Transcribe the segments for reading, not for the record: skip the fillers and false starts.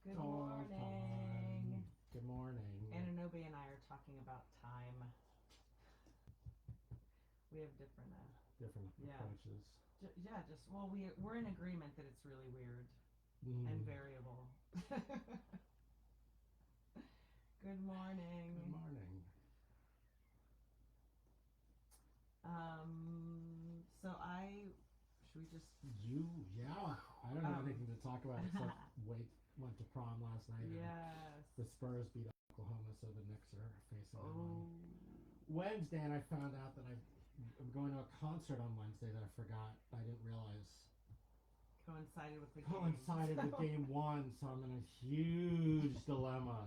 Good Dog morning. time. Good morning. Ananobe and I are talking about time. We have different, Different yeah, approaches. yeah. Just well, we're in agreement that it's really weird and Mm. variable. Good Good morning. morning. So I should we just Yeah. I don't have anything to talk about except um went to prom last night and yes. the Spurs beat Oklahoma, so the Knicks are facing them on Oh, Wednesday. And I found out that I'm going to a concert on Wednesday that I forgot. I didn't realize coincided with the game. coincided with So. game one, so I'm in a huge dilemma.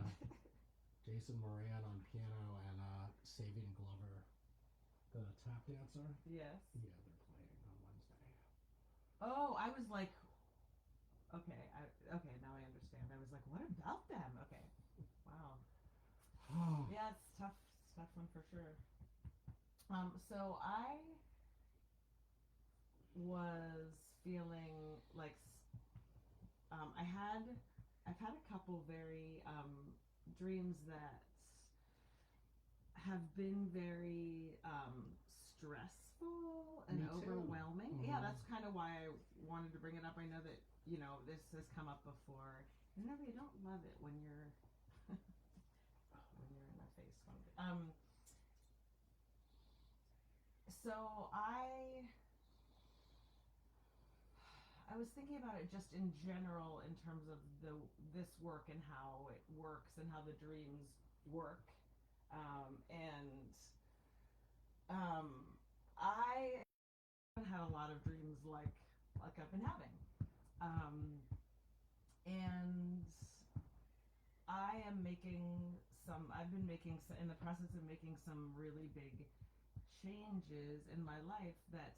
Jason Moran on piano and Savion Glover, the tap dancer. Yes. Yeah, they're playing on Wednesday. Oh, I was like, okay, okay, now I understand. I was like, what about them? Okay, wow. Yeah, it's tough. It's a tough one for sure. So I was feeling like I had I've had a couple very dreams that have been very stressful and Me too. overwhelming. Yeah, that's kind of why I wanted to bring it up. I know that this has come up before. And no, you don't love it when you're when you're in my face. So I was thinking about it just in general in terms of this work and how it works and how the dreams work. And I haven't had a lot of dreams like I've been having. Um, and I've been making, in the process of making some really big changes in my life that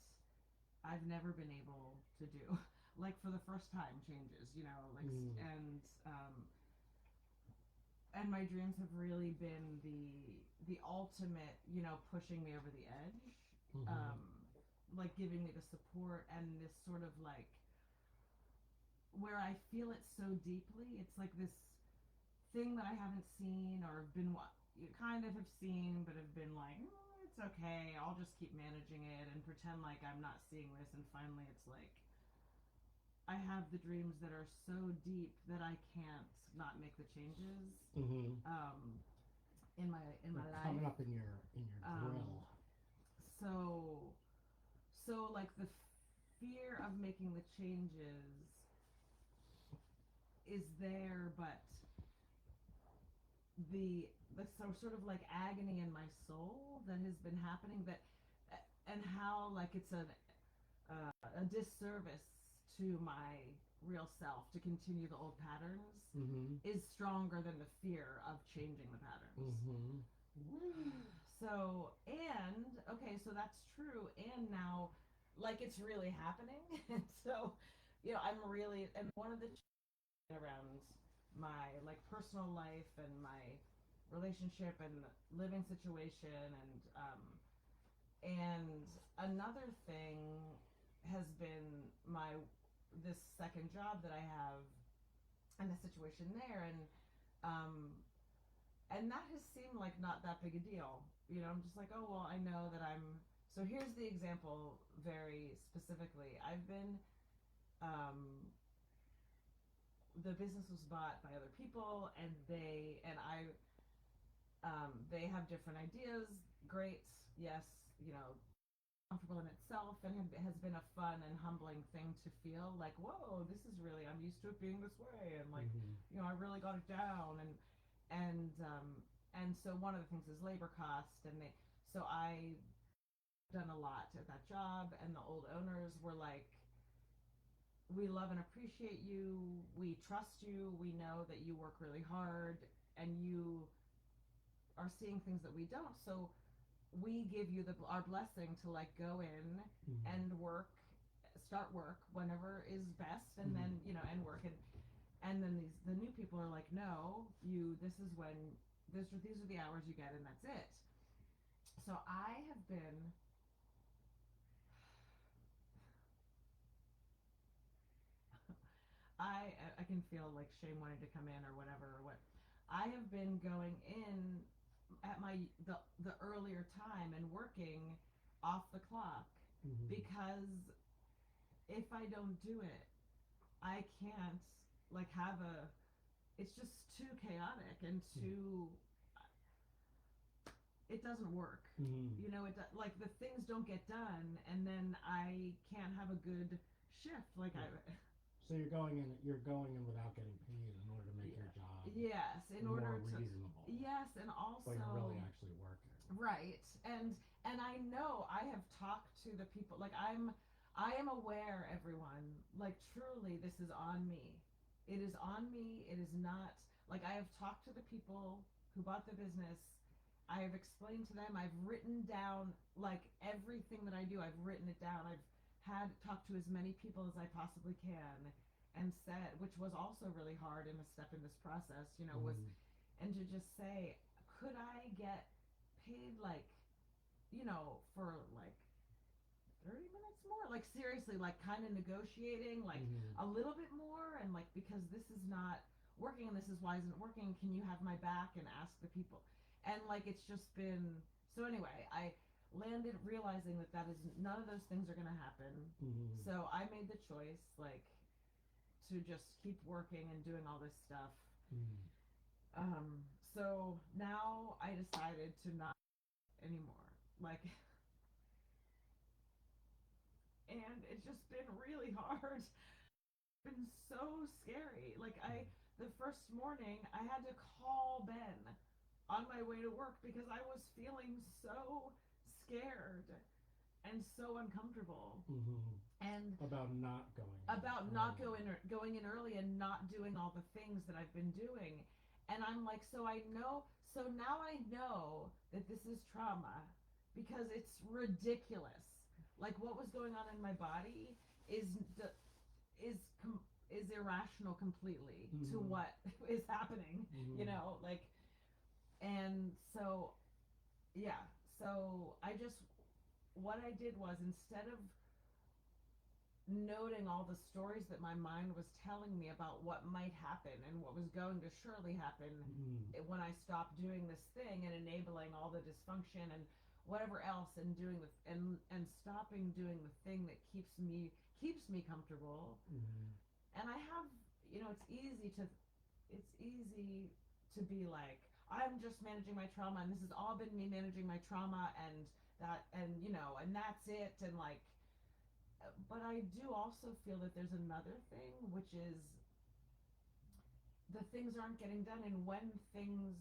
I've never been able to do. Like for the first time changes, Mm. and my dreams have really been the ultimate, pushing me over the edge, Mm-hmm. um, like giving me the support and this sort of like where I feel it so deeply. It's like this thing that I haven't seen or have been what you kind of have seen, but have been like, it's okay. I'll just keep managing it and pretend like I'm not seeing this. And finally, it's like I have the dreams that are so deep that I can't not make the changes Mm-hmm. um, in They're my life. coming up in your Um, grill. so so like the fear of making the changes is there, but the sort of like agony in my soul that has been happening that and how like it's a disservice to my real self to continue the old patterns Mm-hmm. is stronger than the fear of changing the patterns. Mm-hmm. So, and okay, so that's true. And now, like, it's really happening. And so, I'm really, and one of the around my like personal life and my relationship and living situation and another thing has been my this second job that I have and the situation there um and that has seemed like not that big a deal. I'm just like, oh well, I know that I'm. So here's the example very specifically. I've been um the business was bought by other people and they have different ideas. Great, yes, comfortable in itself, and has been a fun and humbling thing to feel like, whoa, this is really, I'm used to it being this way, and like, Mm-hmm. I really got it down, and and so one of the things is labor cost, so I done a lot at that job, and the old owners were like, we love and appreciate you, we trust you, we know that you work really hard, and you are seeing things that we don't, so we give you our blessing to like go in Mm-hmm. and start work whenever is best, and Mm-hmm. then and work, and then the new people are like, no, this is when these are the hours you get, and that's it. So I can feel like shame wanting to come in or whatever. Or what I have been going in at the earlier time and working off the clock because if I don't do it, I can't like have a. It's just too chaotic and too. It doesn't work. You know, like the things don't get done, and then I can't have a good shift. Like I. So you're going in without getting paid in order to make your job Yes, in more order to. reasonable. Yes, and also. But you're really actually working. Right, and I know I have talked to the people. Like I am aware, everyone. Like truly, this is on me. It is on me. It is not like I have talked to the people who bought the business. I have explained to them. I've written down like everything that I do. I've written it down. I've had talked to as many people as I possibly can, and said, which was also really hard in a step in this process. You know, was and to just say, could I get paid like, you know, for like 30 minutes more, like seriously, like kind of negotiating like a little bit more, and like because this is not working and this is why isn't it working, can you have my back, and ask the people, and like it's just been so anyway I landed realizing that that is none of those things are going to happen. So I made the choice like to just keep working and doing all this stuff. So now I decided to not anymore. Like, and it's just been really hard. It's been so scary. Like the first morning I had to call Ben on my way to work because I was feeling so scared and so uncomfortable. And about not going in early and not doing all the things that I've been doing. And I'm like, so now I know that this is trauma because it's ridiculous. Like what was going on in my body is is is irrational completely to what is happening, you know, like, and so yeah, so I just what I did was instead of noting all the stories that my mind was telling me about what might happen and what was going to surely happen when I stopped doing this thing and enabling all the dysfunction and whatever else, and doing the and stopping doing the thing that keeps me comfortable. And I have, you know, it's easy to be like, I'm just managing my trauma and this has all been me managing my trauma, and that, and you know, and that's it, and like, but I do also feel that there's another thing, which is the things aren't getting done, and when things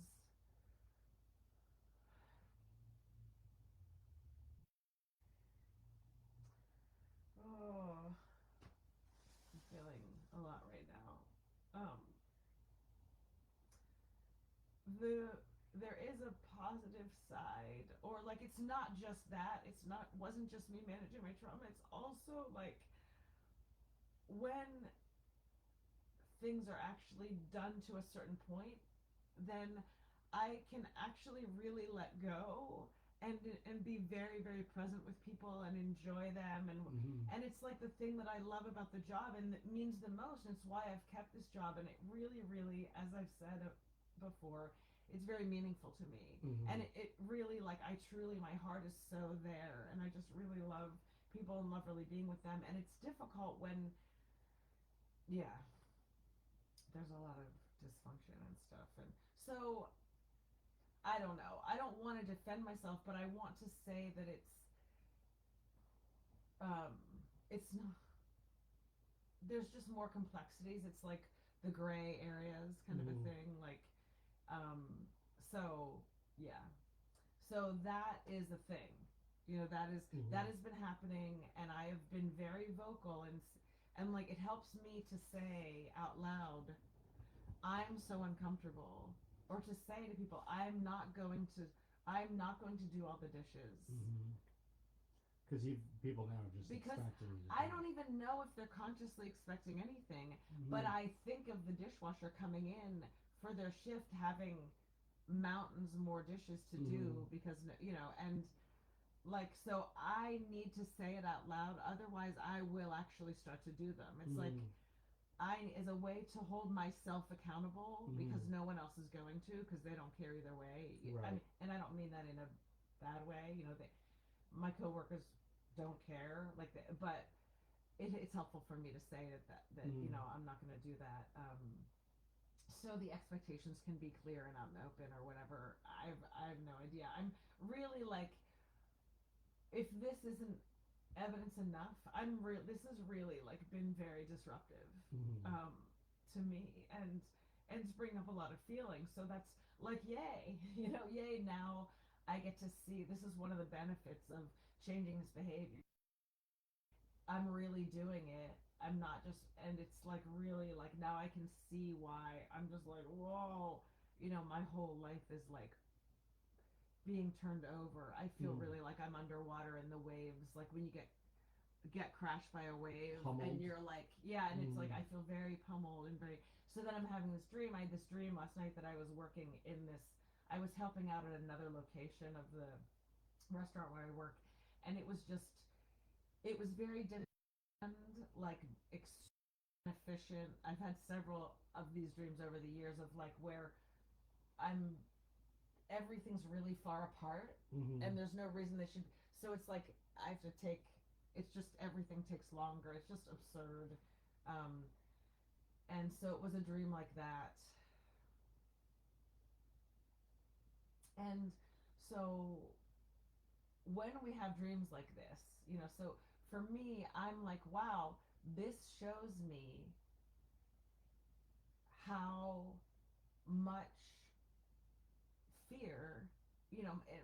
oh, I'm feeling a lot right now. The there is a positive side, or like it's not just that, it's not wasn't just me managing my trauma, it's also like when things are actually done to a certain point, then I can actually really let go and be very very present with people and enjoy them, and it's like the thing that I love about the job and that means the most, and it's why I've kept this job, and it really really, as I've said before, it's very meaningful to me, and it really, like, I truly, my heart is so there, and I just really love people and love really being with them, and it's difficult when, yeah, there's a lot of dysfunction and stuff, and so I don't know. I don't want to defend myself, but I want to say that um, it's not. There's just more complexities. It's like the gray areas, kind of a thing. Like, um, so yeah. So that is a thing. You know, that has been happening, and I have been very vocal, and like it helps me to say out loud, I'm so uncomfortable, or to say to people, I'm not going to do all the dishes. Because people now just Because expecting you to I do don't it. even know if they're consciously expecting anything, but I think of the dishwasher coming in for their shift having mountains more dishes to do because, you know, and like, so I need to say it out loud, otherwise I will actually start to do them. It's like as a way to hold myself accountable because Mhm. no one else is going to because they don't carry their way. I Right. mean, and I don't mean that in a bad way. My coworkers don't care but it's helpful for me to say that Mhm. I'm not going to do that. So the expectations can be clear and out and open or whatever. I have no idea. I'm really like, if this isn't evidence enough, this has really like been very disruptive Mhm. um, to me, and it's bringing up a lot of feelings. So that's like, yay, yay. Now I get to see, this is one of the benefits of changing this behavior. I'm really doing it. I'm not just, and it's like really like, now I can see why I'm just like, whoa, my whole life is like being turned over. I feel Mhm. really like I'm underwater in the waves, like when you get crashed by a wave and Pummeled. you're like, yeah, and it's like Mhm. I feel very pummeled and very. So then I'm having this dream. I had this dream last night that I was working in this. I was helping out at another location of the restaurant where I work, and it was very like efficient. I've had several of these dreams over the years of like where I'm everything's really far apart Mhm. and there's no reason they should. So it's like I have to take. It's just everything takes longer. It's just absurd. Um, and so it was a dream like that. And so when we have dreams like this, so for me, I'm like, wow, this shows me how much fear,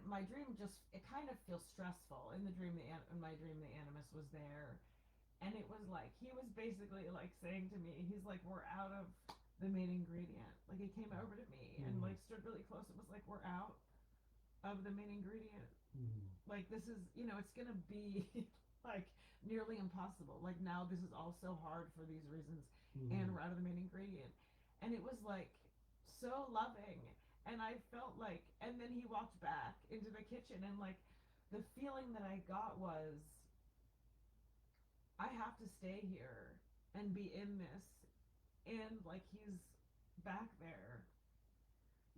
my dream just, it kind of feels stressful. In the dream, in my dream, the animus was there, and it was like he was basically like saying to me, he's like, we're out of the main ingredient. Like he came over to me and Mhm. like stood really close. It was like, we're out of the main ingredient. Mhm. Like this is, it's gonna be like nearly impossible. Like now this is all so hard for these reasons, and Mhm. we're out of the main ingredient. And it was like so loving, and I felt like, and then he walked back into the kitchen, and like the feeling that I got was, I have to stay here and be in this, and like he's back there,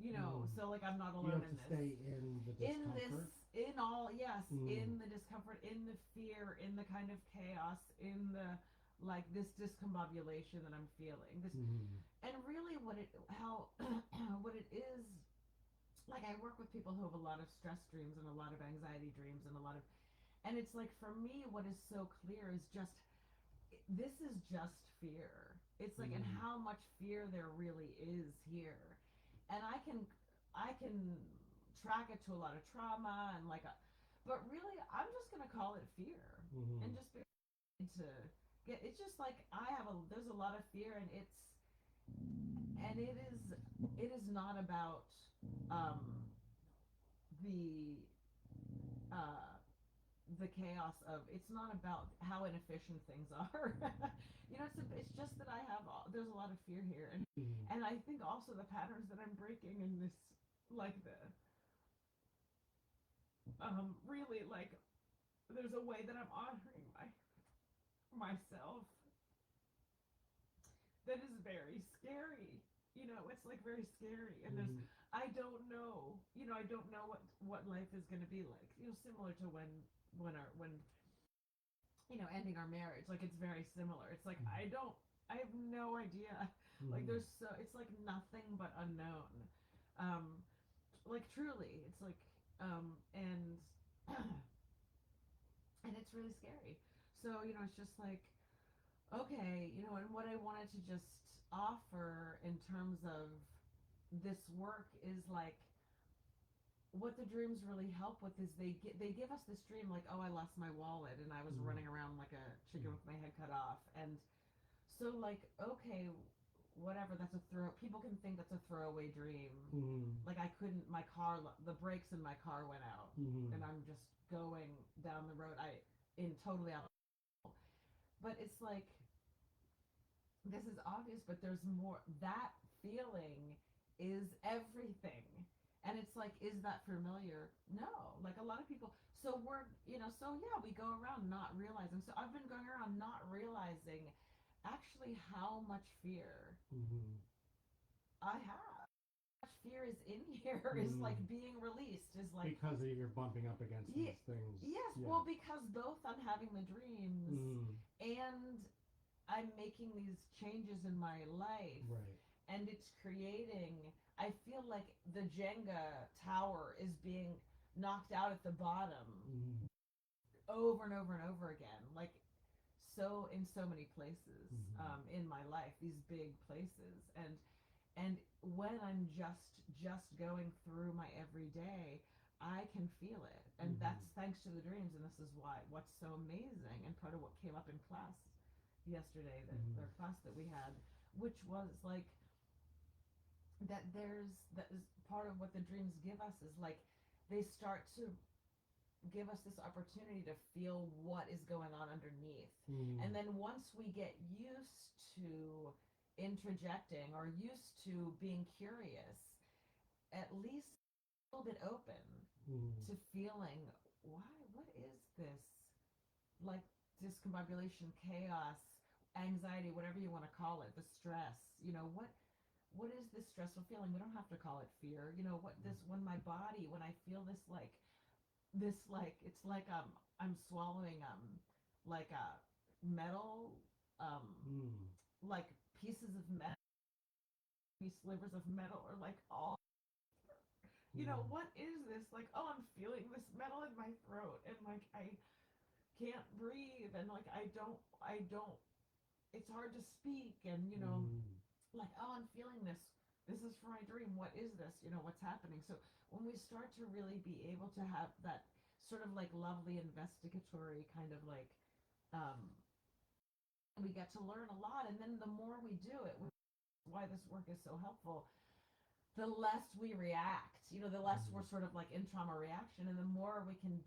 Mhm. so like I'm not You alone have in to this. stay in the In this, discomfort. in all, yes, Mhm. in the discomfort, in the fear, in the kind of chaos, in the like this discombobulation that I'm feeling. This, Mhm. and really what it, how, what it is, like I work with people who have a lot of stress dreams and a lot of anxiety dreams and a lot of, and it's like for me, what is so clear is just, this is just fear. It's like, and Mhm. how much fear there really is here, and I can track it to a lot of trauma and like a, but really I'm just gonna call it fear, and Mhm. just be to get. It's just like there's a lot of fear, and it is not about um, the uh, the chaos of, it's not about how inefficient things are. It's just that there's a lot of fear here, Mhm. and I think also the patterns that I'm breaking in this, like the really like, there's a way that I'm honoring myself that is very scary. It's like very scary, and Mhm. I don't know. I don't know what life is going to be like. Similar to when ending our marriage. Like it's very similar. It's like Mhm. I have no idea. Like Mhm. it's like nothing but unknown. Um, like truly, it's like and and it's really scary. So it's just like, okay, and what I wanted to just offer in terms of this work is like, what the dreams really help with is they give us this dream like, oh, I lost my wallet and I was Mhm. running around like a chicken Mhm. with my head cut off, and so like, okay, whatever, that's a throw. People can think that's a throwaway dream. Mhm. Like I couldn't, my car, the brakes in my car went out, and Mhm. I'm just going down the road. I in totally out. But it's like, this is obvious, but there's more. That feeling is everything. And it's like, is that familiar? No. Like a lot of people. So so yeah, we go around not realizing. So I've been going around not realizing actually how much fear Mm-hmm. I have. How much fear is in here is like being released, is like, because you're bumping up against yeah, these things. yes, Yeah. well, because both I'm having the dreams Mm. and I'm making these changes in my life, Right. and it's creating, I feel like the Jenga tower is being knocked out at the bottom Mm. over and over and over again, like so in so many places in my life, these big places, and when I'm just going through my everyday, I can feel it, and that's thanks to the dreams. And this is why what's so amazing, and part of what came up in class yesterday, that their class that we had, which was like that is part of what the dreams give us, is like they start to give us this opportunity to feel what is going on underneath. And then once we get used to interjecting or used to being curious, at least a little bit open to feeling, why, what is this? Like discombobulation, chaos, anxiety, whatever you want to call it, the stress, what is this stressful feeling? We don't have to call it fear. What this, when my body, when I feel this, it's like I'm swallowing like a metal, like pieces of metal, slivers of metal, or like all, what is this? Like, oh, I'm feeling this metal in my throat, and like I can't breathe, and like I don't it's hard to speak, and like, oh, I'm feeling this. This is for my dream. What is this? What's happening? So when we start to really be able to have that sort of like lovely investigatory kind of like, um, we get to learn a lot, and then the more we do it, why this work is so helpful, the less we react. The less we're sort of like in trauma reaction, and the more we can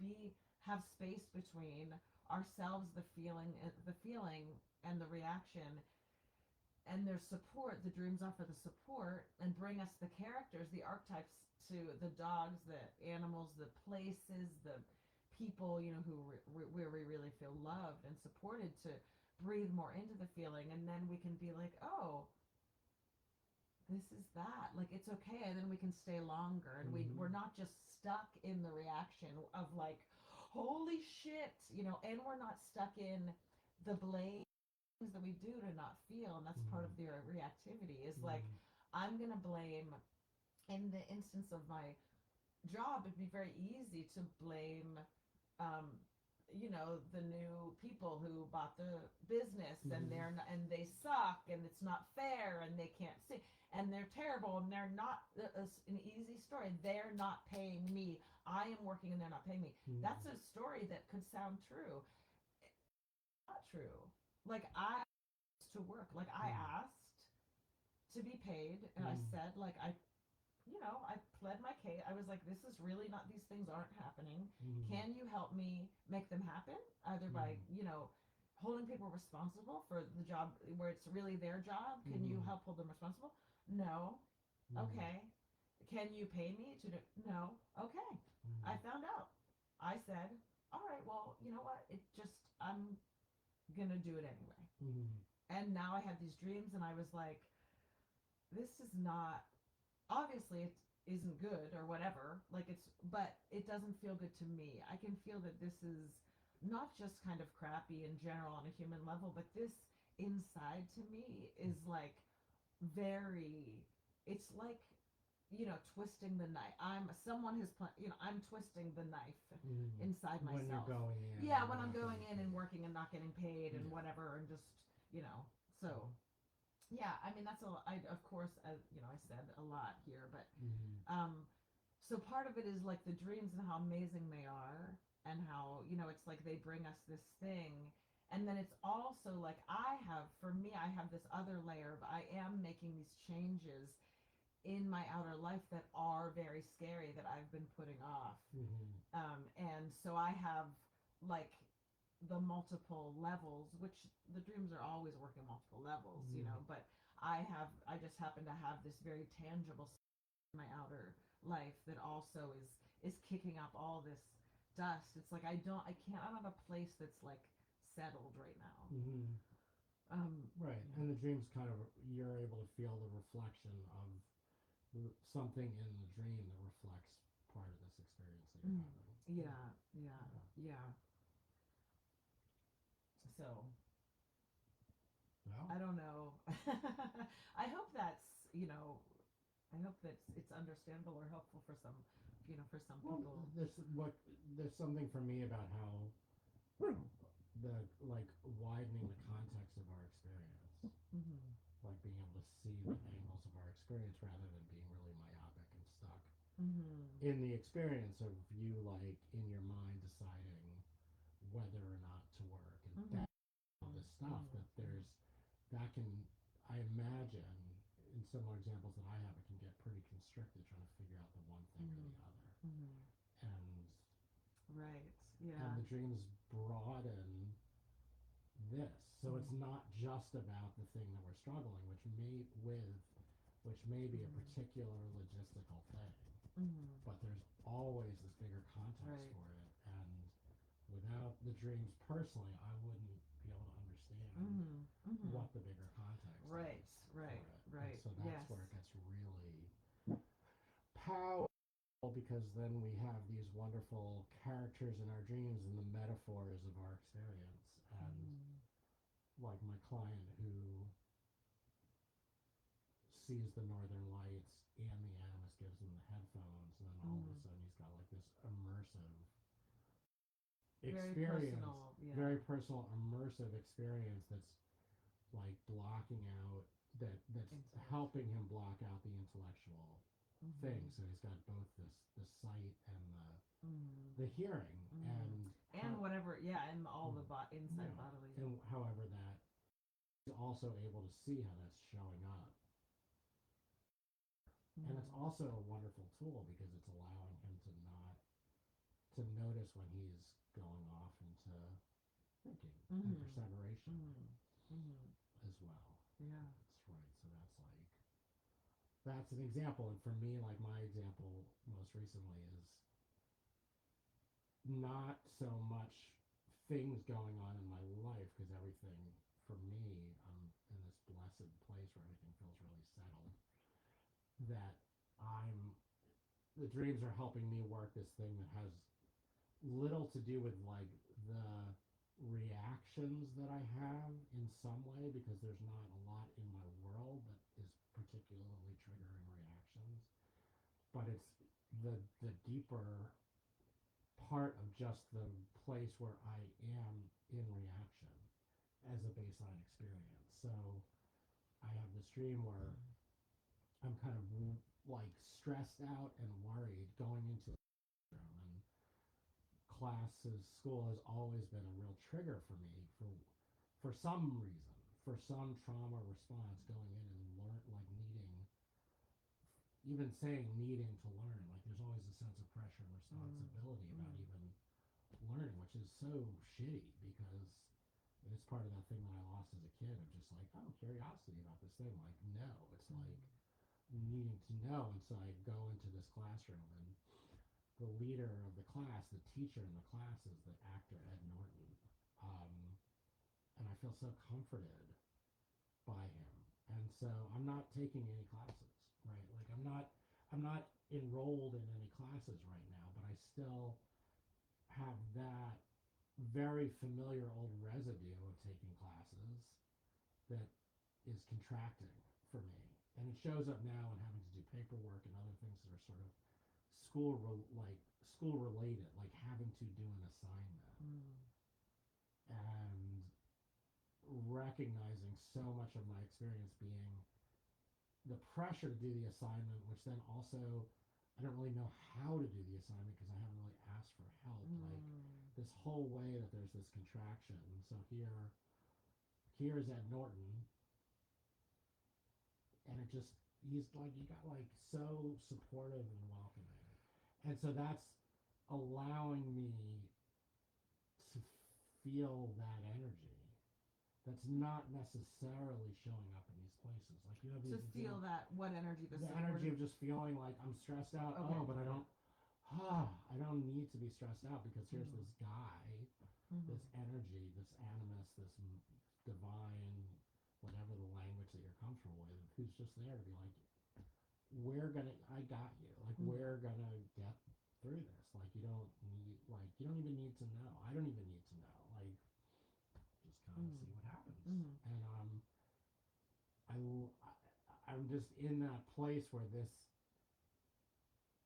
have space between ourselves, the feeling and the reaction, and their support. The dreams offer the support and bring us the characters, the archetypes, to the dogs, the animals, the places, the people, where we really feel loved and supported, to breathe more into the feeling, and then we can be like, oh, this is that, like, it's okay, and then we can stay longer, and we're not just stuck in the reaction of like, holy shit, and we're not stuck in the blame that we do to not feel. And that's part of their reactivity, is like, I'm gonna blame. In the instance of my job, it'd be very easy to blame, um, the new people who bought the business, and and they suck, and it's not fair, and they can't see, and they're terrible, and they're not, an easy story. They're not paying me. I am working, and they're not paying me. That's a story that could sound true. Not true. Like, I asked to work. Like, I asked to be paid, and I said, like, I pled my case. I was like, this is really not, these things aren't happening. Can you help me make them happen? Either by, holding people responsible for the job where it's really their job. Can you help hold them responsible? No. Okay. Can you pay me to do? No. Okay. I found out. I said, all right, well, you know what? I'm gonna do it anyway. And now I have these dreams, and I was like, this is not, obviously it isn't good or whatever, like, but it doesn't feel good to me. I can feel that this is not just kind of crappy in general on a human level, but this inside to me is like very, it's like, twisting the knife. I'm twisting the knife inside myself. When you're going in. Yeah, when I'm going in and working and not getting paid and whatever, and just, so yeah, I mean, that's of course, I said a lot here, but so part of it is like the dreams and how amazing they are, and how, it's like they bring us this thing. And then it's also like, for me, I have this other layer of, I am making these changes in my outer life that are very scary, that I've been putting off. And so I have, like, the multiple levels, which the dreams are always working multiple levels, but I just happen to have this very tangible in my outer life that also is kicking up all this dust. It's like, I don't have a place that's like settled right now. Right, Yeah. and the dreams kind of you're able to feel the reflection of something in the dream that reflects part of this experience that you're Mm. having. Yeah, yeah, Yeah. yeah. So Well, I don't know. I hope that's, I hope that it's understandable or helpful for some, for some well, people. there's something for me about how the like widening the context of our experience, Mm-hmm. like being able to see the angles of our experience rather than being really myopic and stuck Mm-hmm. in the experience of you like in your mind deciding whether or not to work and Mm-hmm. that all this stuff Mm-hmm. that there's that can I imagine in similar examples that I have it can get pretty constricted trying to figure out the one thing or Mm-hmm. the other Mm-hmm. and Right. and Yeah. the dreams broaden this so it's Mm-hmm. not just about the thing that we're struggling which may be a Mm-hmm. particular logistical thing Mm-hmm. but there's always this bigger context Right. for it and without the dreams personally I wouldn't be able to understand Mm-hmm. Mm-hmm. what the bigger context Right. is for Right. it and Right. so that's Yes. where it gets really powerful because then we have these wonderful characters in our dreams and the metaphors of our experience and Mm-hmm. like my client who sees the northern lights and the animus gives him the headphones and then all of Mm-hmm. a sudden he's got like this immersive Very experience personal. Yeah. very personal immersive experience that's like blocking out that's helping Intellectual. him block out the intellectual Mm-hmm. thing so he's got both the sight and Mm-hmm. the hearing Mm-hmm. and And how whatever, yeah, and all the inside yeah bodily. and however that he's also able to see how that's showing up and it's Mm-hmm. also a wonderful tool because it's allowing him to not to notice when he's going off into thinking and Mm-hmm. perseveration Mm-hmm. Mm-hmm. as well Yeah. that's right so that's an example and for me like my example most recently is not so much things going on in my life because everything for me I'm in this blessed place where everything feels really settled that I'm the dreams are helping me work this thing that has little to do with like the reactions that I have in some way because there's not a lot in my world that is particularly triggering reactions but it's the deeper part of just the place where I am in reaction as a baseline experience. So I have this dream where I'm kind of like stressed out and worried going into the room and classes, school has always been a real trigger for me for some reason, for some trauma response going in and learn like needing even saying needing to learn like there's always a sense of pressure and responsibility about Mm-hmm. even learning, which is so shitty because it's part of that thing that I lost as a kid of just like, oh, curiosity about this thing. Like, no, it's like Mm-hmm. needing to know. And so I go into this classroom and the leader of the class, the teacher in the class is the actor Ed Norton. Um, and I feel so comforted by him. And so I'm not taking any classes, right? Like I'm not enrolled in any classes right now, but I still have that very familiar old residue of taking classes that is contracting for me. And it shows up now in having to do paperwork and other things that are sort of school related, like having to do an assignment Mm-hmm. and recognizing so much of my experience being the pressure to do the assignment, which then also I don't really know how to do the assignment because I haven't really asked for help. Like this whole way that there's this contraction. And so here's Ed Norton, and it just he's like you got like so supportive and welcoming, and so that's allowing me to feel that energy. That's not necessarily showing up in these places. Like you have To these feel examples, that, what energy, the the energy supportive. of just feeling like I'm stressed out. Okay. Oh, but I Yeah. don't. I don't need to be stressed out because here's Mm-hmm. this guy, Mm-hmm. this energy, this animus, this divine, whatever the language that you're comfortable with, who's just there to be like, I got you. Like, we're gonna get through this. Like, you don't even need to know. I don't even need to know. Like, just kind of see what happens. And I'm just in that place where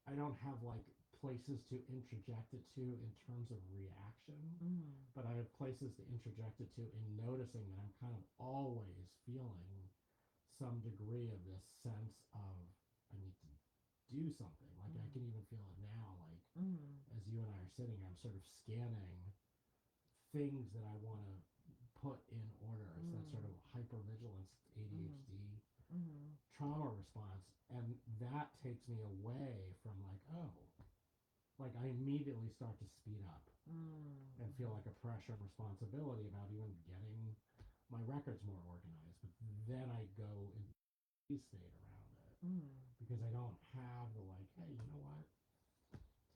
I don't have like places to interject it to in terms of reaction, but I have places to interject it to in noticing that I'm kind of always feeling some degree of this sense of I need to do something. Like I can even feel it now. Like as you and I are sitting, I'm sort of scanning things that I want to put in order. It's that sort of hypervigilance, ADHD trauma response, and that takes me away from like, oh, like I immediately start to speed up and feel like a pressure and responsibility about even getting my records more organized. But then I go into the state around it because I don't have the like, hey, you know what?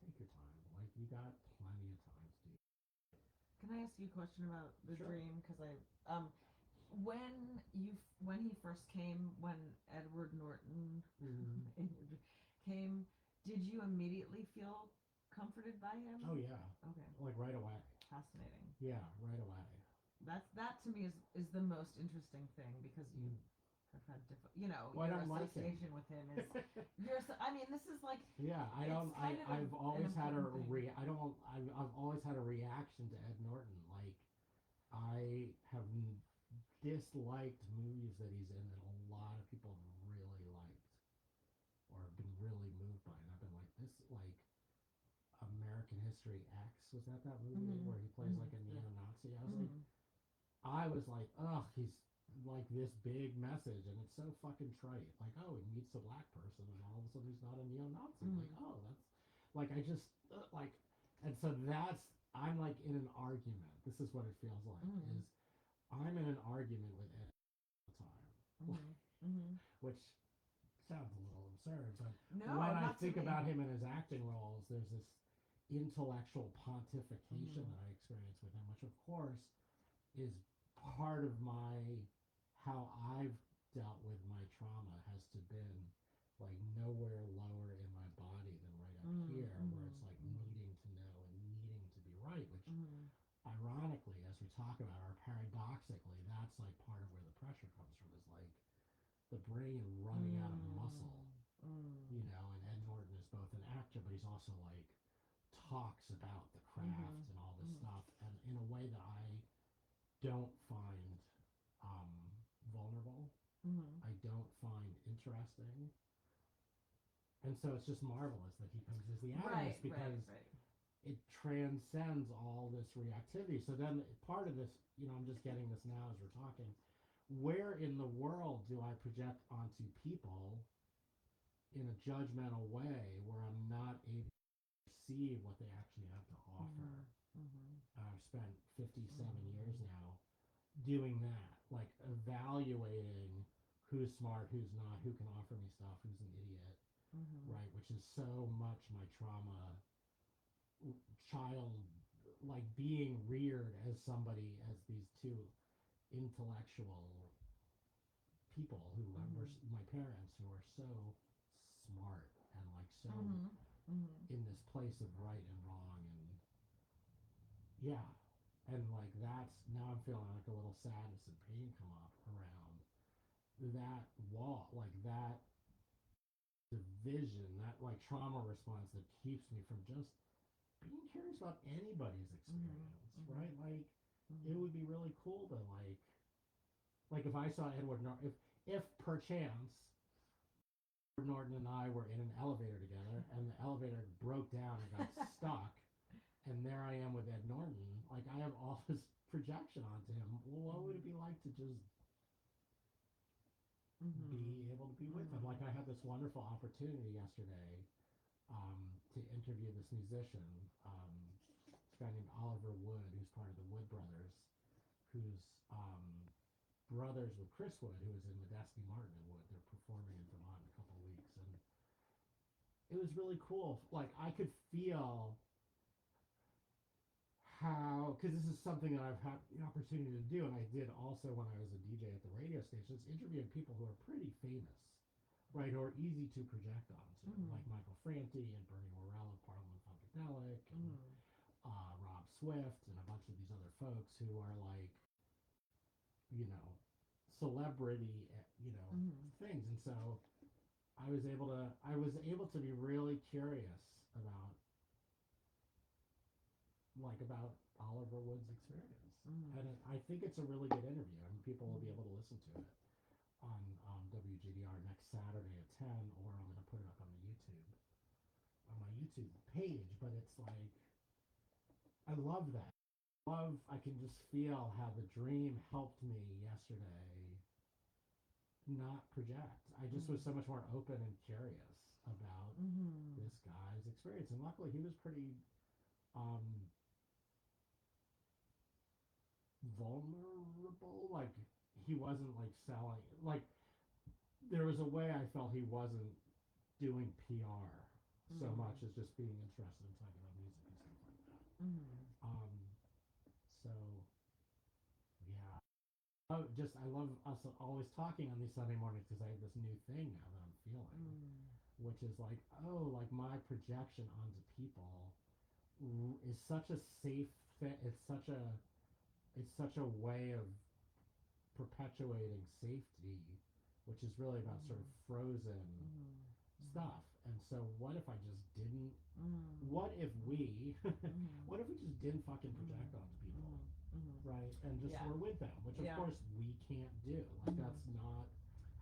Take your time. Like you got plenty of time to do. Can I ask you a question about the Sure. dream? Because when he first came, when Edward Norton came, did you immediately feel comforted by him? Oh yeah. Okay. Like right away. Fascinating. Yeah, right away. That to me is the most interesting thing because you have had Well, your I don't like him. association with him is I mean this is like Yeah, I don't. I've always had I've always had a reaction to Ed Norton. Like, I have disliked movies that he's in that a lot of people have really liked or have been really moved by, and I've been like, this, like American History X, was that movie where he plays like a neo-Nazi? I was like, ugh, he's like this big message, and it's so fucking trite. Like, oh, he meets a black person, and all of a sudden he's not a neo-Nazi. Like, oh, that's like I just like, and so I'm like in an argument. This is what it feels like. Is I'm in an argument with Ed all the time, which sounds a little absurd, but no, when I not think to me. about him in his acting roles, there's this intellectual pontification that I experience with him, which of course is part of how I've dealt with my trauma has to been like nowhere lower in my body than right up here, where it's like needing to know and needing to be right, which ironically, as we talk about, or paradoxically, that's like part of where the pressure comes from, is like the brain running out of muscle, and Ed Norton is both an actor, but he's also like talks about the craft and all this stuff, and in a way that I don't find vulnerable. I don't find interesting, and so it's just marvelous that he comes as the analyst because it transcends all this reactivity. So then part of this, I'm just getting this now as we're talking. Where in the world do I project onto people in a judgmental way where I'm not able to perceive what they actually have to offer? I've spent 57 years now doing that, like evaluating who's smart, who's not, who can offer me stuff, who's an idiot, right? Which is so much my trauma, child, like being reared as these two intellectual people who were my parents, who are so smart and like so in this place of right and wrong, and yeah, and like that's now I'm feeling like a little sadness and pain come up around that wall, like that division, that like trauma response that keeps me from just being curious about anybody's experience, right? Like it would be really cool to like if I saw Edward Norton, if perchance Edward Norton and I were in an elevator together and the elevator broke down and got stuck, and there I am with Ed Norton, like I have all this projection onto him. Well, what would it be like to just be able to be with him? Like I had this wonderful opportunity yesterday to interview this musician, this guy named Oliver Wood, who's part of the Wood Brothers, who's brothers with Chris Wood, who was in Modesty Martin and Wood. They're performing in Vermont in a couple of weeks, and it was really cool. Like I could feel how, because this is something that I've had the opportunity to do, and I did also when I was a DJ at the radio station, is interviewing people who are pretty famous, right, who are easy to project onto, like Michael Franti and Bernie Worrell of Parliament Funkadelic, and Rob Swift, and a bunch of these other folks who are like, you know, celebrity, things, and so I was able to be really curious about Oliver Wood's experience, and I think it's a really good interview. I mean, people will be able to listen to it on WGDR next Saturday at 10, or I'm going to put it up on my YouTube page. But it's like, I love that. I can just feel how the dream helped me yesterday not project. I just was so much more open and curious about this guy's experience, and luckily he was pretty vulnerable. Like, he wasn't like selling. Like, there was a way I felt he wasn't doing PR so much as just being interested in talking about music and stuff like that. So yeah, I love us always talking on these Sunday mornings, because I have this new thing now that I'm feeling, which is like, like my projection onto people is such a safe fit. It's such a way of perpetuating safety, which is really about sort of frozen stuff. And so what if I just didn't, what if we what if we just didn't fucking project onto people, right, and just were with them, which of course we can't do. Like, that's not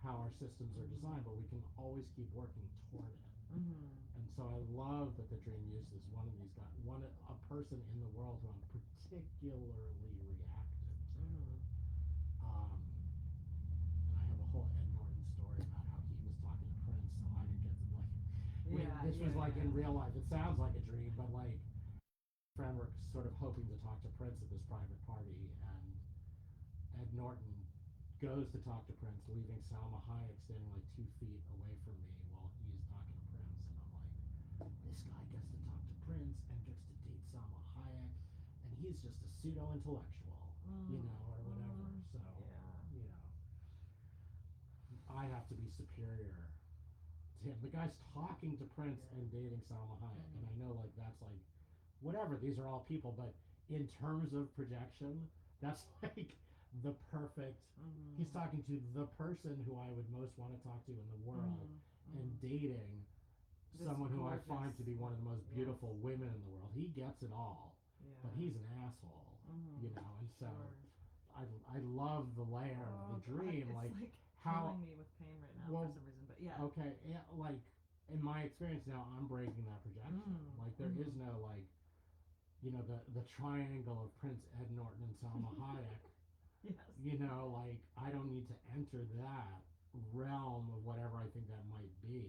how our systems are designed, but we can always keep working toward it. And so I love that the Dream Muse is a person in the world who I'm particularly reactive to. And I have a whole Ed Norton story about how he was talking to Prince, so I didn't get to, like, this was like in real life. It sounds like a dream, but like, friend were sort of hoping to talk to Prince at this private party, and Ed Norton goes to talk to Prince, leaving Salma Hayek standing like 2 feet away from me while he's talking to Prince. And I'm like, this guy gets to talk to Prince and gets to date Salma Hayek, and he's just a pseudo-intellectual, or whatever. So, I have to be superior to him. The guy's talking to Prince and dating Salma Hayek, and I know, like, that's like, whatever, these are all people, but in terms of projection, that's like the perfect. He's talking to the person who I would most want to talk to in the world, and dating someone who I find to be one of the most beautiful women in the world. He gets it all, but he's an asshole, and so I love the layer of the dream. God, like how killing me with pain right now for some reason, but okay, like, in my experience now, I'm breaking that projection. Like, there is no, like, the triangle of Prince, Ed Norton, and Salma Hayek. Like, I don't need to enter that realm of whatever I think that might be,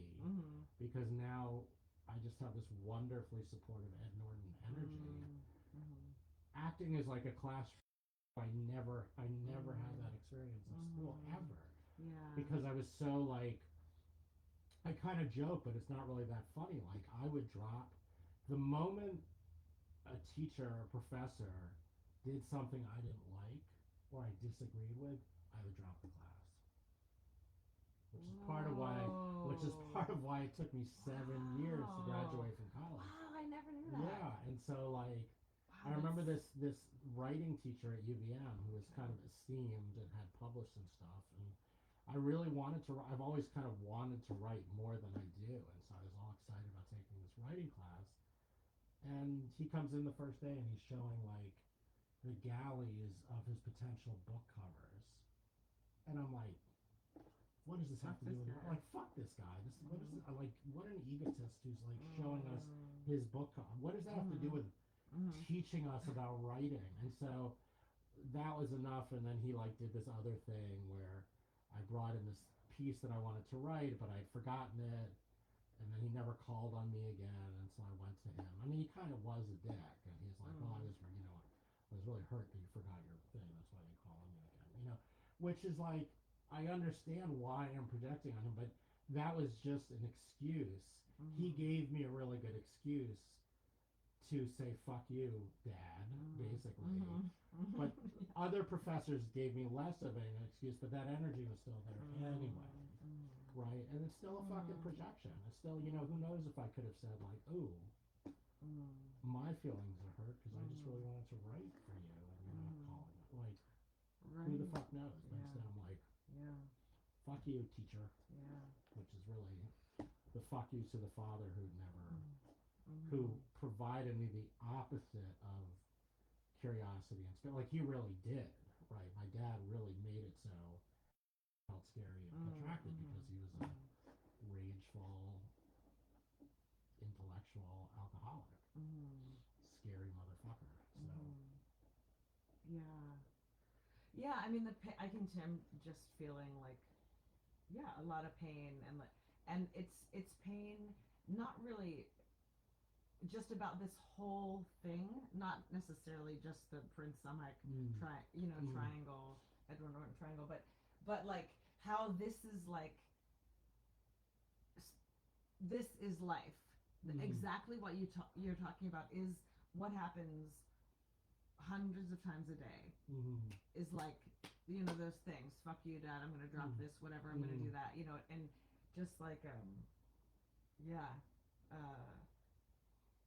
because now I just have this wonderfully supportive Ed Norton energy. Acting is like a class. I never had that experience in school ever. Because I was so, like, I kind of joke, but it's not really that funny. Like, I would drop the moment a teacher or professor did something I didn't like or I disagreed with, I would drop the class. Which is part of why it took me 7 years to graduate from college. Wow, I never knew that. Yeah, and so, like, I remember this writing teacher at UVM who was kind of esteemed and had published some stuff, and I really wanted to. I've always kind of wanted to write more than I do, and so I was all excited about taking this writing class. And he comes in the first day and he's showing, like, the galleys of his potential book covers, and I'm like, what does this have to do with it? Like, fuck this guy. What an egotist who's, like, showing us his book cover. What does that have to do with teaching us about writing? And so that was enough. And then he, like, did this other thing where I brought in this piece that I wanted to write, but I'd forgotten it, and then he never called on me again, and so I went to him. I mean, he kind of was a dick, and he's like, well, I was really hurt that you forgot your thing, that's why I didn't call on you again, which is like, I understand why I'm projecting on him, but that was just an excuse. He gave me a really good excuse to say fuck you, dad, basically. But Yeah. other professors gave me less of an excuse, but that energy was still there anyway. Right? And it's still a fucking projection. It's still, you know, who knows if I could have said, like, ooh, my feelings are hurt because I just really wanted to write for you and you're not calling it. Like, who the fuck knows? But instead I'm like, fuck you, teacher. Which is really the fuck you to the father who never, who provided me the opposite of curiosity and stuff. Like, he really did, right? My dad really made it so I felt scary and attracted because he was a rageful, intellectual alcoholic. Scary motherfucker. So. Yeah, I mean, I can just feeling like, a lot of pain, and it's pain, not really just about this whole thing, not necessarily just the Prince Samhack triangle, Edward Norton triangle, but like how this is like, this is life. Exactly what you're talking about is what happens hundreds of times a day. Is like, those things. Fuck you, dad. I'm gonna drop this. Whatever. I'm gonna do that. And just like yeah,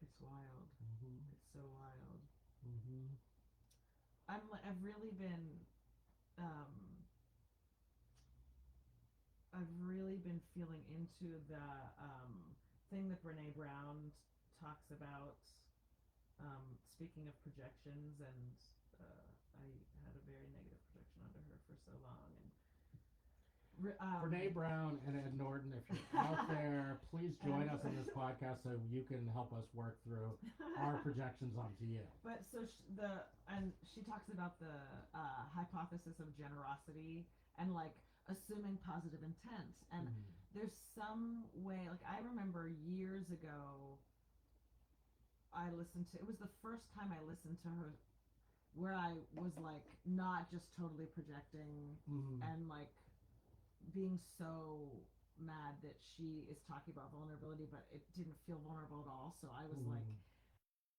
it's wild. It's so wild. I've really been um, I've really been feeling into the thing that Brene Brown talks about. Speaking of projections, and I had a very negative projection onto her for so long. And Brene Brown and Ed Norton, if you're out there, please join us in this podcast so you can help us work through our projections onto you. But so she talks about the hypothesis of generosity and like assuming positive intent. And there's some way, like I remember years ago, it was the first time I listened to her where I was like not just totally projecting and like being so mad that she is talking about vulnerability, but it didn't feel vulnerable at all. So I was like,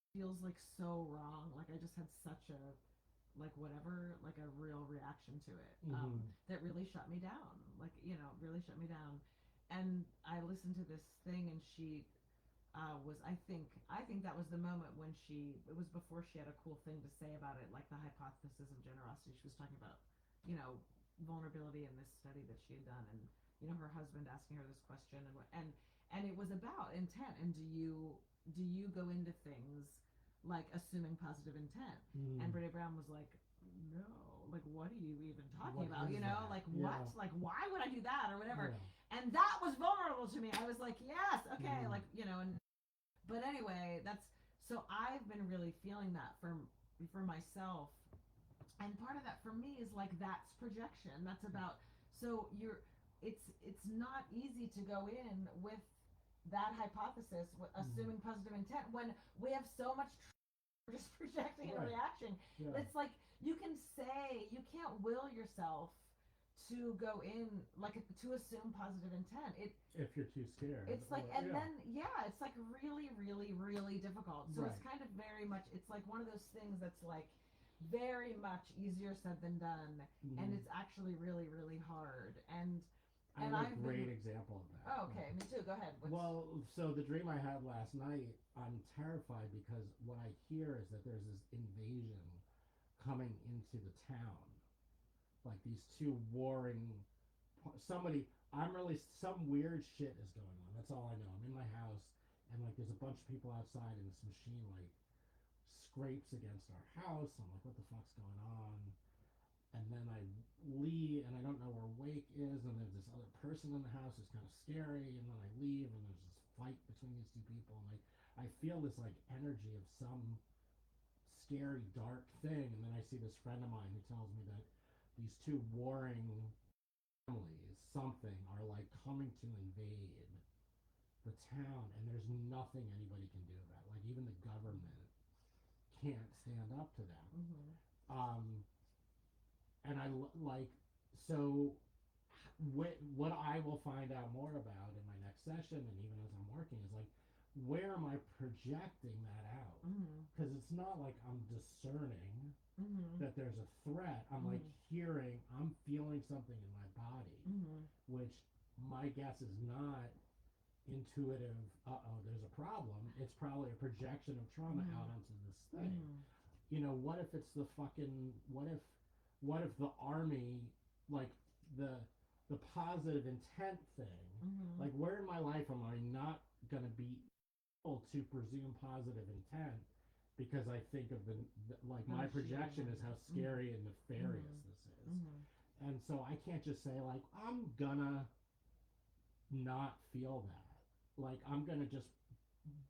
feels like so wrong. Like I just had such a like whatever, like a real reaction to it that really shut me down. Like, really shut me down. And I listened to this thing, and she I think that was the moment when it was before she had a cool thing to say about it, like the hypothesis of generosity. She was talking about, vulnerability in this study that she had done, and her husband asking her this question, and it was about intent, and do you go into things like assuming positive intent? And Brene Brown was like, no, like what are you even talking about? Like what? Like why would I do that or whatever? And that was vulnerable to me. I was like, yes, okay, like but anyway, so I've been really feeling that for myself, and part of that for me is like that's projection. That's about it's not easy to go in with that hypothesis, assuming positive intent, when we have so much just projecting a reaction. It's like you can't will yourself to go in, like to assume positive intent. If you're too scared. It's like, and then it's like really, really, really difficult. So it's kind of very much, it's like one of those things that's like very much easier said than done, and it's actually really, really hard. And I have a great example of that. Oh, okay, me too. Go ahead. Well, so the dream I had last night, I'm terrified because what I hear is that there's this invasion coming into the town. Like these two warring, some weird shit is going on. That's all I know. I'm in my house, and like there's a bunch of people outside, and this machine like scrapes against our house. I'm like, what the fuck's going on? And then I leave, and I don't know where Wake is, and there's this other person in the house who's kind of scary, and then I leave, and there's this fight between these two people, and I feel this like energy of some scary dark thing, and then I see this friend of mine who tells me that these two warring families, something, are like coming to invade the town, and there's nothing anybody can do about it. Like even the government can't stand up to them. And I like, so what I will find out more about in my next session, and even as I'm working, is like where am I projecting that out? Mm-hmm. Because it's not like I'm discerning Mm-hmm. that there's a threat. I'm like hearing, I'm feeling something in my body, Mm-hmm. which my guess is not intuitive, there's a problem. It's probably a projection of trauma out onto this thing. You know, what if it's the fucking, what if the army, like, the the positive intent thing, like, where in my life am I not gonna be able to presume positive intent because I think of like, my projection is how scary and nefarious this is. And so I can't just say, like, I'm gonna not feel that. Like, I'm gonna just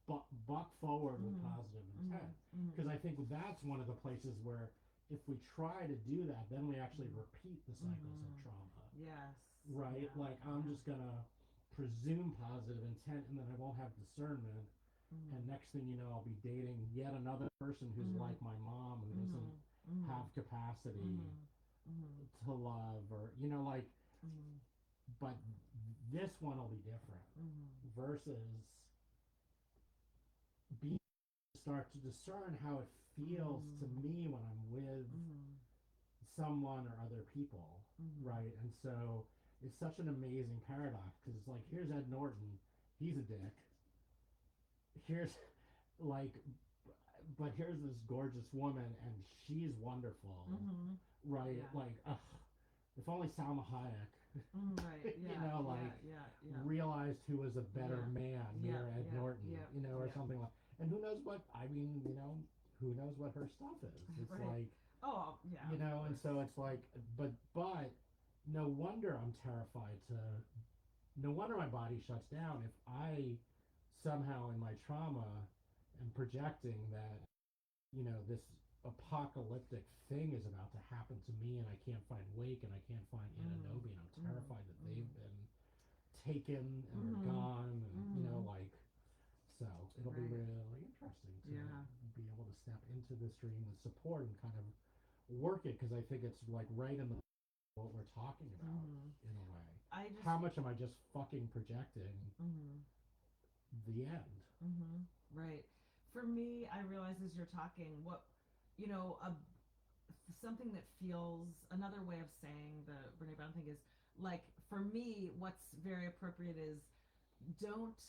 buck forward with positive intent. Because I think that's one of the places where if we try to do that, then we actually repeat the cycles of trauma. Yes. Right? Yeah. Like, I'm just gonna presume positive intent and then I won't have discernment. And next thing you know, I'll be dating yet another person who's like my mom, who doesn't have capacity to love, or, you know, like, but this one will be different versus being start to discern how it feels to me when I'm with someone or other people, right? And so it's such an amazing paradox because it's like, here's Ed Norton, he's a dick. Here's, like, but here's this gorgeous woman and she's wonderful, right? Yeah. Like, if only Salma Hayek, Right. Yeah. you know, like, realized who was a better man near Ed Norton, you know, or something like. And who knows what, I mean, you know, who knows what her stuff is? It's like, oh yeah, you know, and so it's like, but no wonder I'm terrified to. No wonder my body shuts down if I somehow in my trauma am projecting that, you know, this apocalyptic thing is about to happen to me and I can't find Wake and I can't find Ananobi and I'm terrified that they've been taken and they're gone and, you know, like, so it'll be really interesting to be able to step into this dream with support and kind of work it, because I think it's like right in the what we're talking about in a way. How much am I just fucking projecting the end? Right. For me, I realize as you're talking, what, you know, something that feels, another way of saying the Brene Brown thing is, like, for me, what's very appropriate is don't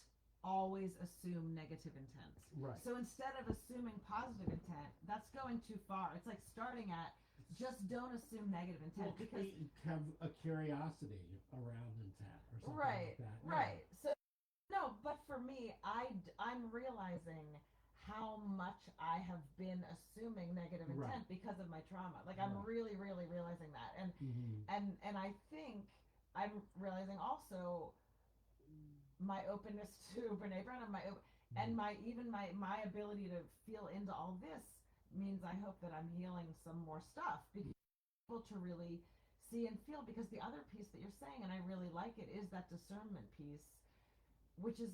always assume negative intent. Right. So instead of assuming positive intent, that's going too far. It's like starting at just don't assume negative intent, well, because have a curiosity around intent or something right, like that. Right. So no, but for me, I'm realizing how much I have been assuming negative intent because of my trauma. Like, I'm really, really realizing that, and I think I'm realizing also my openness to Brene Brown and my even my ability to feel into all this means I hope that I'm healing some more stuff, because I'm able to really see and feel. Because the other piece that you're saying, and I really like it, is that discernment piece, which is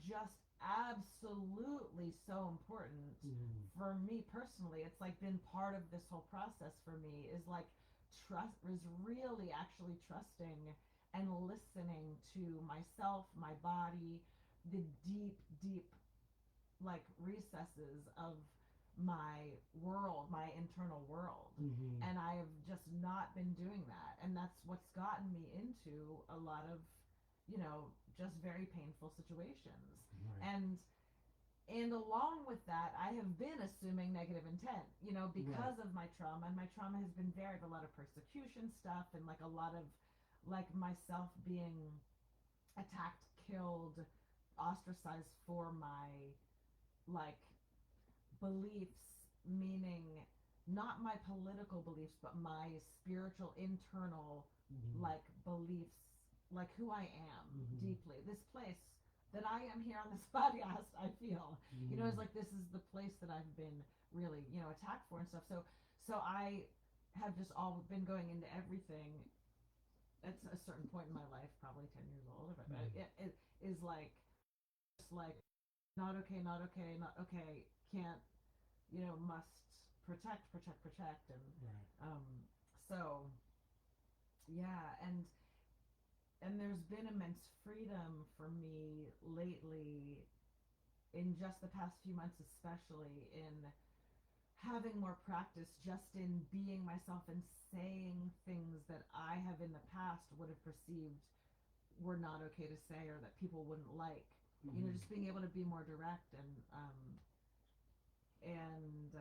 just absolutely so important for me personally. It's like been part of this whole process for me, is like trust, is really actually trusting and listening to myself, my body, the deep, deep, like, recesses of my world, my internal world. And I have just not been doing that. And that's what's gotten me into a lot of, you know, just very painful situations. And along with that, I have been assuming negative intent, you know, because of my trauma. And my trauma has been varied, a lot of persecution stuff, and like a lot of, like, myself being attacked, killed, ostracized for my, like, beliefs, meaning not my political beliefs, but my spiritual internal, like, beliefs, like who I am deeply. This place that I am here on this podcast, I feel, you know, is like, this is the place that I've been really, you know, attacked for and stuff. So I have just all been going into everything at a certain point in my life, probably 10 years old, but it is like, just like, not okay, not okay, not okay, can't, you know, must protect, protect, protect. And so yeah, and there's been immense freedom for me lately in just the past few months, especially in having more practice just in being myself and saying things that I have in the past would have perceived were not okay to say or that people wouldn't like. You know, just being able to be more direct and and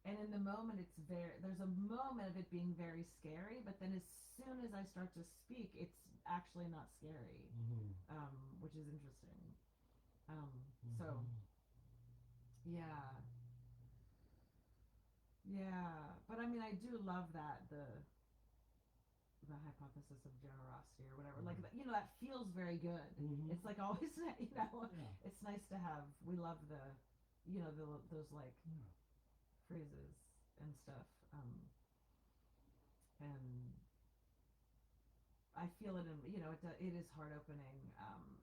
in the moment there's a moment of it being very scary, but then as soon as I start to speak, it's actually not scary, which is interesting. So yeah, yeah, but I mean, I do love that the hypothesis of generosity or whatever, like that, you know, that feels very good. It's like always, you know, it's nice to have. We love the, you know, those like phrases and stuff, and I feel it in, you know, it is heart opening,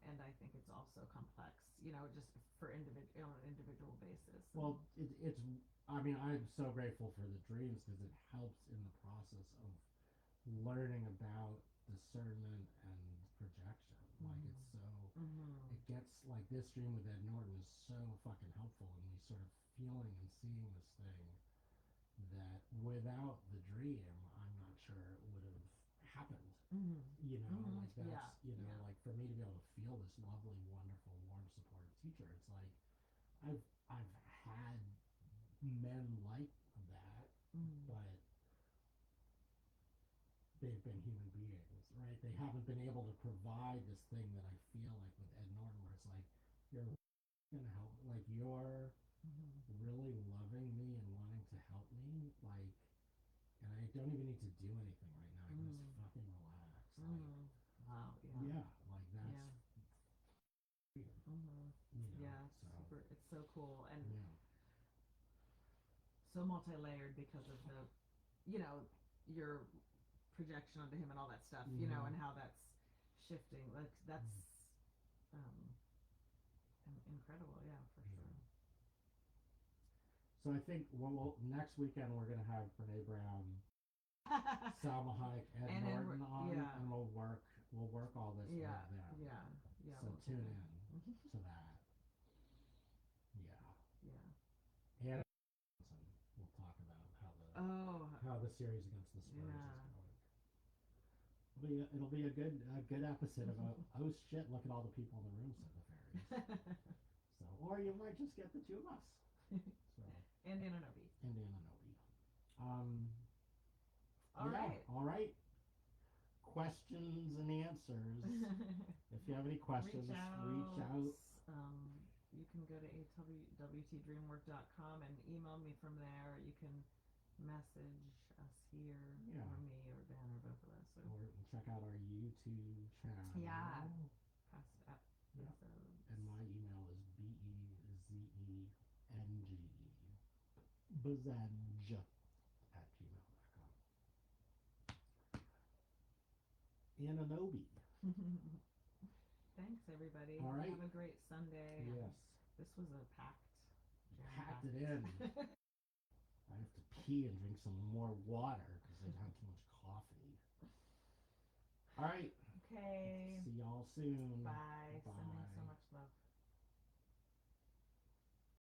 and I think it's also complex, you know, just for on an individual basis. Well, it's. I mean, I'm so grateful for the dreams because it helps in the process of learning about discernment and projection. Like it's so. It gets like this dream with Ed Norton is so fucking helpful in me sort of feeling and seeing this thing that without the dream, I'm not sure it would have happened. You know, like that's, you know, like for me to be able to feel this lovely, wonderful, warm, supportive teacher, it's like I've had men like that, but they've been human beings, right? They haven't been able to provide this thing that I feel like with Ed Norton, where it's like you're gonna help, like you're really loving me and wanting to help me, like, and I don't even need to do anything right now. I can just fucking relax. Like, wow, yeah, like that's weird. You know, yeah, so super. It's so cool and yeah. so multi-layered because of the, you know, your projection onto him and all that stuff, you know, and how that's shifting. Like that's um, incredible. Yeah, for sure. So I think next weekend we're gonna have Brene Brown, Salma Hayek, Ed And Norton on, yeah, and we'll work all this with them. yeah. So We'll tune in to that. Yeah. And we'll talk about how the series against the Spurs is going. It'll be a good episode about oh shit, look at all the people in the room, said the fairies. So, or you might just get the two of us. So Indiana Nobi. All right. All right. Questions and answers. If you have any questions, reach out. You can go to awtdreamwork.com and email me from there. You can message us here, or me, or Dan, or both of us. Or check out our YouTube channel. Yeah. Past episodes. And my email is bezeng bezeng at gmail.com. Ananobi. Thanks, everybody. All right. Have a great Sunday. Yes. This was a packed it in. I have to pee and drink some more water because I've had too much coffee. All right. Okay. See y'all soon. Bye. Bye.